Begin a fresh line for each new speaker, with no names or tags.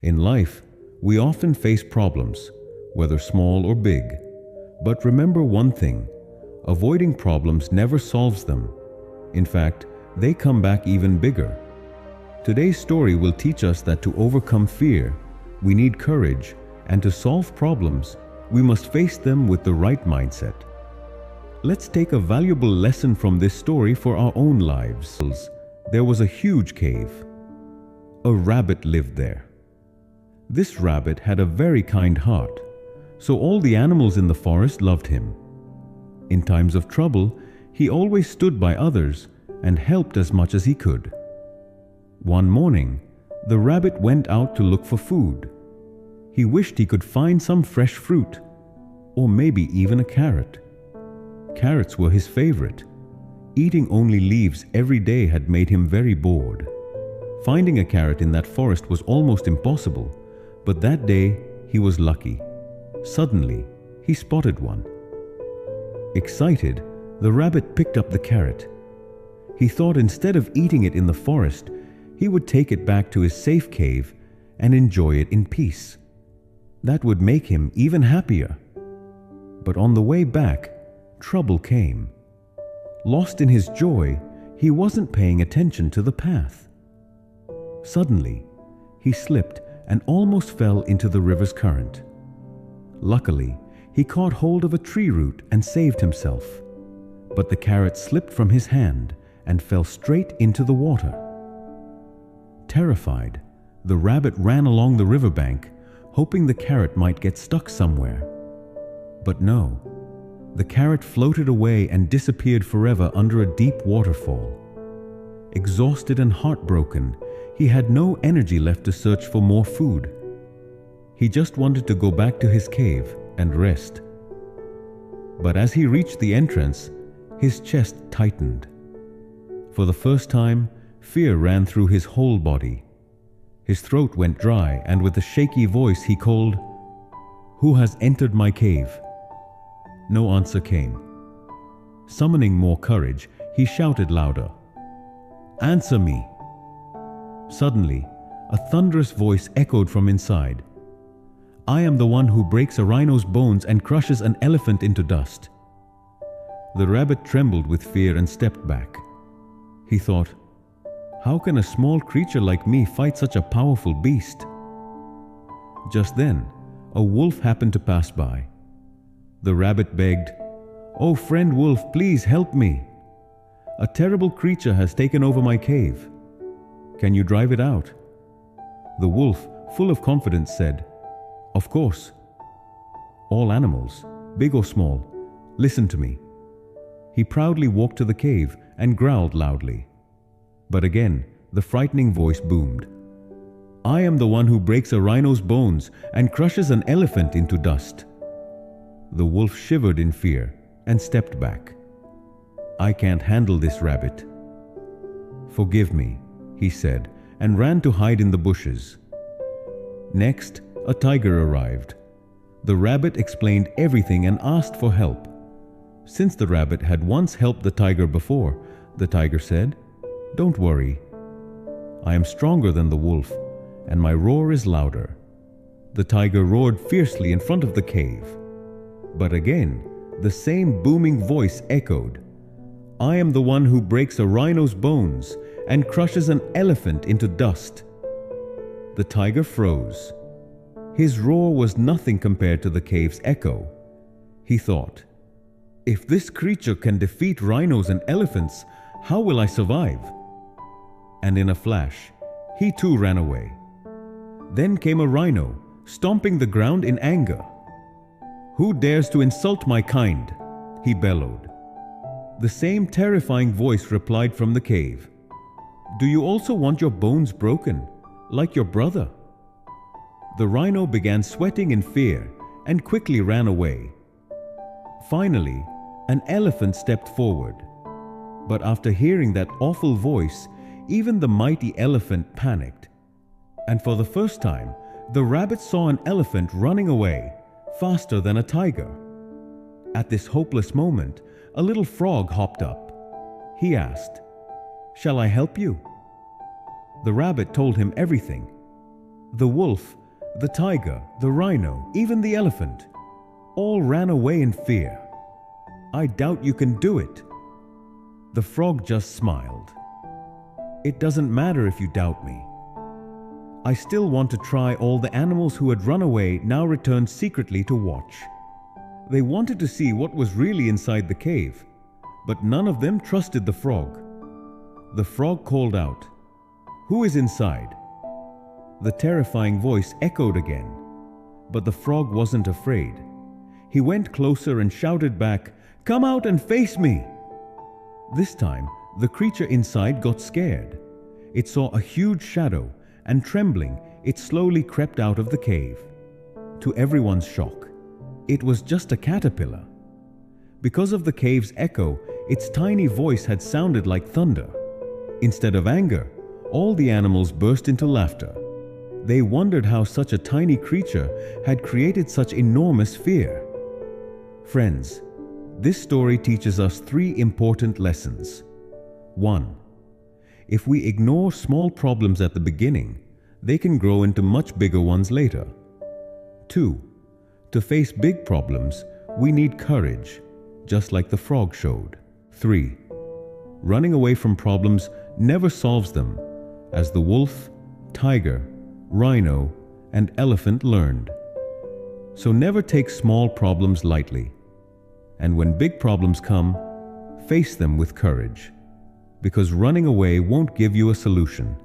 In life, we often face problems, whether small or big. But remember one thing: avoiding problems never solves them. In fact, they come back even bigger. Today's story will teach us that to overcome fear, we need courage, and to solve problems, we must face them with the right mindset. Let's take a valuable lesson from this story for our own lives. There was a huge cave. A rabbit lived there. This rabbit had a very kind heart, so all the animals in the forest loved him. In times of trouble, he always stood by others and helped as much as he could. One morning, the rabbit went out to look for food. He wished he could find some fresh fruit, or maybe even a carrot. Carrots were his favorite. Eating only leaves every day had made him very bored. Finding a carrot in that forest was almost impossible, but that day he was lucky. Suddenly, he spotted one. Excited, the rabbit picked up the carrot. He thought instead of eating it in the forest, he would take it back to his safe cave and enjoy it in peace. That would make him even happier. But on the way back, trouble came. Lost in his joy, he wasn't paying attention to the path. Suddenly, he slipped and almost fell into the river's current. Luckily, he caught hold of a tree root and saved himself. But the carrot slipped from his hand and fell straight into the water. Terrified, the rabbit ran along the riverbank, hoping the carrot might get stuck somewhere. But no, the carrot floated away and disappeared forever under a deep waterfall. Exhausted and heartbroken, he had no energy left to search for more food. He just wanted to go back to his cave and rest. But as he reached the entrance, his chest tightened. For the first time, fear ran through his whole body. His throat went dry, and with a shaky voice he called, "Who has entered my cave?" No answer came. Summoning more courage, he shouted louder, "Answer me!" Suddenly, a thunderous voice echoed from inside. "I am the one who breaks a rhino's bones and crushes an elephant into dust." The rabbit trembled with fear and stepped back. He thought, "How can a small creature like me fight such a powerful beast?" Just then, a wolf happened to pass by. The rabbit begged, "Oh, friend wolf, please help me. A terrible creature has taken over my cave. Can you drive it out?" The wolf, full of confidence, said, "Of course. All animals, big or small, listen to me." He proudly walked to the cave and growled loudly. But again, the frightening voice boomed, "I am the one who breaks a rhino's bones and crushes an elephant into dust." The wolf shivered in fear and stepped back. "I can't handle this, rabbit." "Forgive me," he said, and ran to hide in the bushes. Next, a tiger arrived. The rabbit explained everything and asked for help. Since the rabbit had once helped the tiger before, the tiger said, "Don't worry. I am stronger than the wolf, and my roar is louder." The tiger roared fiercely in front of the cave. But again, the same booming voice echoed, "I am the one who breaks a rhino's bones and crushes an elephant into dust." The tiger froze. His roar was nothing compared to the cave's echo. He thought, "If this creature can defeat rhinos and elephants, how will I survive?" And in a flash, he too ran away. Then came a rhino, stomping the ground in anger. "Who dares to insult my kind?" he bellowed. The same terrifying voice replied from the cave, "Do you also want your bones broken, like your brother?" The rhino began sweating in fear and quickly ran away. Finally, an elephant stepped forward. But after hearing that awful voice, even the mighty elephant panicked. And for the first time, the rabbit saw an elephant running away, faster than a tiger. At this hopeless moment, a little frog hopped up. He asked, "Shall I help you?" The rabbit told him everything. The wolf, the tiger, the rhino, even the elephant, all ran away in fear. "I doubt you can do it." The frog just smiled. "It doesn't matter if you doubt me. I still want to try." All the animals who had run away now returned secretly to watch. They wanted to see what was really inside the cave, but none of them trusted the frog. The frog called out, "Who is inside?" The terrifying voice echoed again, but the frog wasn't afraid. He went closer and shouted back, "Come out and face me!" This time, the creature inside got scared. It saw a huge shadow, and trembling, it slowly crept out of the cave. To everyone's shock, it was just a caterpillar. Because of the cave's echo, its tiny voice had sounded like thunder. Instead of anger, all the animals burst into laughter. They wondered how such a tiny creature had created such enormous fear. Friends, this story teaches us 3 important lessons. 1. If we ignore small problems at the beginning, they can grow into much bigger ones later. 2. To face big problems, we need courage, just like the frog showed. 3. Running away from problems never solves them, as the wolf, tiger, rhino, and elephant learned. So never take small problems lightly. And when big problems come, face them with courage, because running away won't give you a solution.